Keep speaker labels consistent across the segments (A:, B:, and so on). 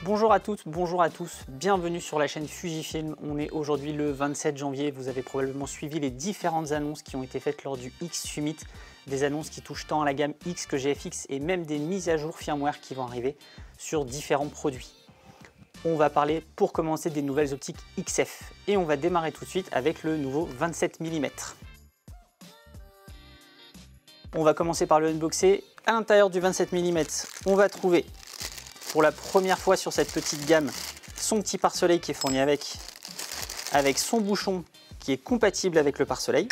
A: Bonjour à toutes, bonjour à tous, bienvenue sur la chaîne Fujifilm. On est aujourd'hui le 27 janvier, vous avez probablement suivi les différentes annonces qui ont été faites lors du X Summit, des annonces qui touchent tant à la gamme X que GFX et même des mises à jour firmware qui vont arriver sur différents produits. On va parler pour commencer des nouvelles optiques XF et on va démarrer tout de suite avec le nouveau 27 mm. On va commencer par le unboxer. À l'intérieur du 27 mm, on va trouver pour la première fois sur cette petite gamme son petit pare-soleil qui est fourni avec son bouchon qui est compatible avec le pare-soleil,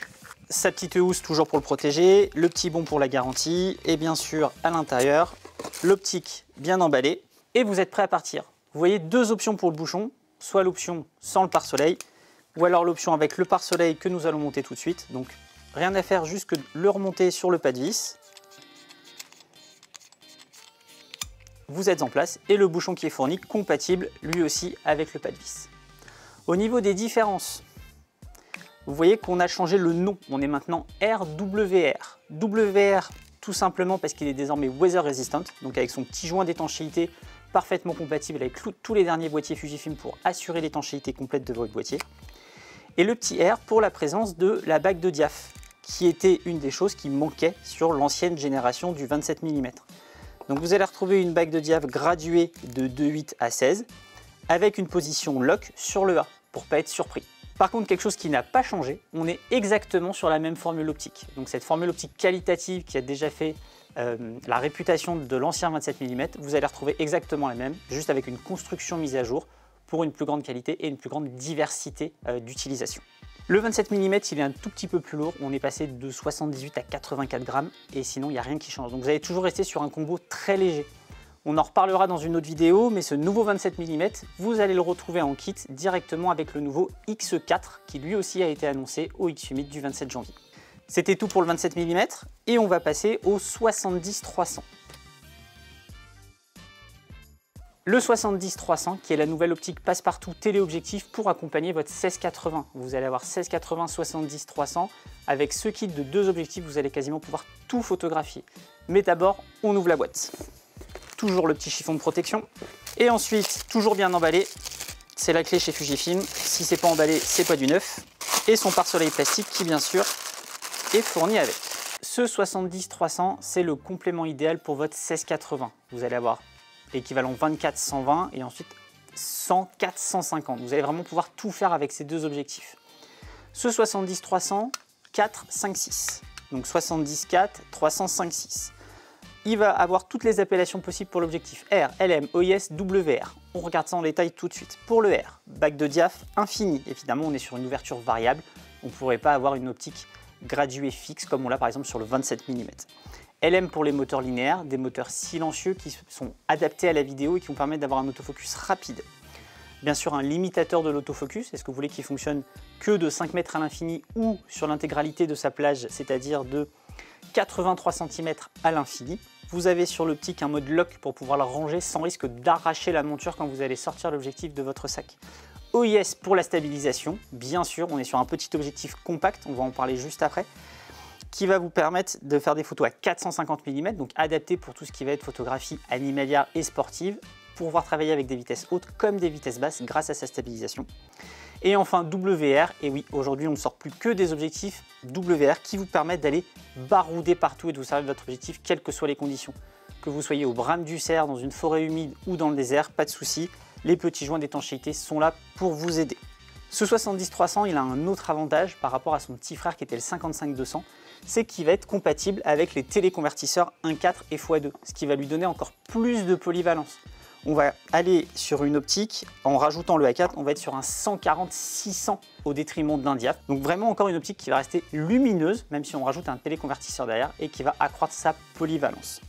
A: sa petite housse toujours pour le protéger, le petit bon pour la garantie et bien sûr à l'intérieur l'optique bien emballée et vous êtes prêt à partir. Vous voyez deux options pour le bouchon, soit l'option sans le pare-soleil ou alors l'option avec le pare-soleil que nous allons monter tout de suite. Donc rien à faire, juste que le remonter sur le pas de vis. Vous êtes en place et le bouchon qui est fourni compatible lui aussi avec le pas de vis. Au niveau des différences, vous voyez qu'on a changé le nom, on est maintenant RWR. WR tout simplement parce qu'il est désormais weather resistant, donc avec son petit joint d'étanchéité parfaitement compatible avec tous les derniers boîtiers Fujifilm pour assurer l'étanchéité complète de votre boîtier. Et le petit R pour la présence de la bague de diaph, qui était une des choses qui manquait sur l'ancienne génération du 27 mm. Donc vous allez retrouver une bague de diaph graduée de 2.8 à 16 avec une position lock sur le A pour ne pas être surpris. Par contre, quelque chose qui n'a pas changé, on est exactement sur la même formule optique. Donc cette formule optique qualitative qui a déjà fait la réputation de l'ancien 27 mm, vous allez retrouver exactement la même, juste avec une construction mise à jour pour une plus grande qualité et une plus grande diversité d'utilisation. Le 27 mm, il est un tout petit peu plus lourd, on est passé de 78 à 84 grammes et sinon il n'y a rien qui change. Donc vous allez toujours rester sur un combo très léger. On en reparlera dans une autre vidéo, mais ce nouveau 27 mm, vous allez le retrouver en kit directement avec le nouveau X4 qui lui aussi a été annoncé au X Summit du 27 janvier. C'était tout pour le 27 mm et on va passer au 70-300. Le 70-300 qui est la nouvelle optique passe-partout téléobjectif pour accompagner votre 16-80. Vous allez avoir 16-80 70-300 avec ce kit de deux objectifs, vous allez quasiment pouvoir tout photographier. Mais d'abord, on ouvre la boîte. Toujours le petit chiffon de protection. Et ensuite, toujours bien emballé, c'est la clé chez Fujifilm. Si c'est pas emballé, c'est pas du neuf. Et son pare-soleil plastique qui bien sûr est fourni avec. Ce 70-300, c'est le complément idéal pour votre 16-80. Vous allez avoir équivalent 24-120 et ensuite 100-450. Vous allez vraiment pouvoir tout faire avec ces deux objectifs. Ce 70-300, 4-5-6. Donc 70-4, 300-5-6. Il va avoir toutes les appellations possibles pour l'objectif R, LM, OIS, WR. On regarde ça en détail tout de suite. Pour le R, bague de diaph infini. Évidemment, on est sur une ouverture variable. On ne pourrait pas avoir une optique graduée fixe comme on l'a par exemple sur le 27 mm. LM pour les moteurs linéaires, des moteurs silencieux qui sont adaptés à la vidéo et qui vont permettre d'avoir un autofocus rapide. Bien sûr, un limitateur de l'autofocus, est-ce que vous voulez qu'il fonctionne que de 5 mètres à l'infini ou sur l'intégralité de sa plage, c'est-à-dire de 83 cm à l'infini. Vous avez sur l'optique un mode lock pour pouvoir la ranger sans risque d'arracher la monture quand vous allez sortir l'objectif de votre sac. OIS pour la stabilisation, bien sûr, on est sur un petit objectif compact, on va en parler juste après, qui va vous permettre de faire des photos à 450 mm, donc adapté pour tout ce qui va être photographie animalière et sportive, pour pouvoir travailler avec des vitesses hautes comme des vitesses basses grâce à sa stabilisation. Et enfin WR, et oui, aujourd'hui on ne sort plus que des objectifs WR qui vous permettent d'aller barouder partout et de vous servir de votre objectif quelles que soient les conditions. Que vous soyez au brame du cerf, dans une forêt humide ou dans le désert, pas de souci, les petits joints d'étanchéité sont là pour vous aider. Ce 70-300, il a un autre avantage par rapport à son petit frère qui était le 55-200, c'est qu'il va être compatible avec les téléconvertisseurs 1.4 et x2, ce qui va lui donner encore plus de polyvalence. On va aller sur une optique, en rajoutant le A4, on va être sur un 140-600 au détriment d'un diaph. Donc vraiment encore une optique qui va rester lumineuse, même si on rajoute un téléconvertisseur derrière, et qui va accroître sa polyvalence.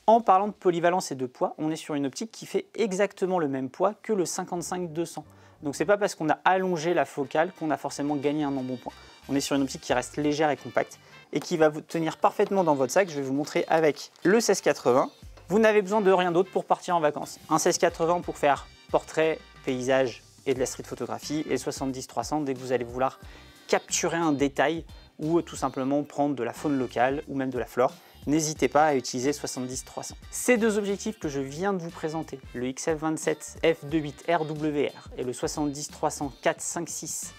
A: En parlant de polyvalence et de poids, on est sur une optique qui fait exactement le même poids que le 55-200. Donc c'est pas parce qu'on a allongé la focale qu'on a forcément gagné un embonpoint. On est sur une optique qui reste légère et compacte et qui va vous tenir parfaitement dans votre sac. Je vais vous montrer avec le 16-80. Vous n'avez besoin de rien d'autre pour partir en vacances. Un 16-80 pour faire portrait, paysage et de la street photographie, et le 70-300 dès que vous allez vouloir capturer un détail ou tout simplement prendre de la faune locale ou même de la flore. n'hésitez pas à utiliser 70-300. Ces deux objectifs que je viens de vous présenter, le XF27 f2.8 RWR et le 70-300 4.5.6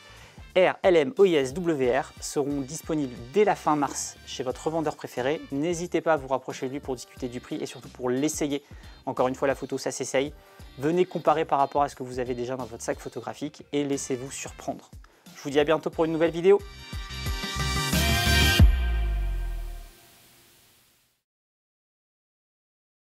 A: RLM OIS WR seront disponibles dès la fin mars chez votre revendeur préféré. N'hésitez pas à vous rapprocher de lui pour discuter du prix et surtout pour l'essayer. Encore une fois, la photo, ça s'essaye. Venez comparer par rapport à ce que vous avez déjà dans votre sac photographique et laissez-vous surprendre. Je vous dis à bientôt pour une nouvelle vidéo.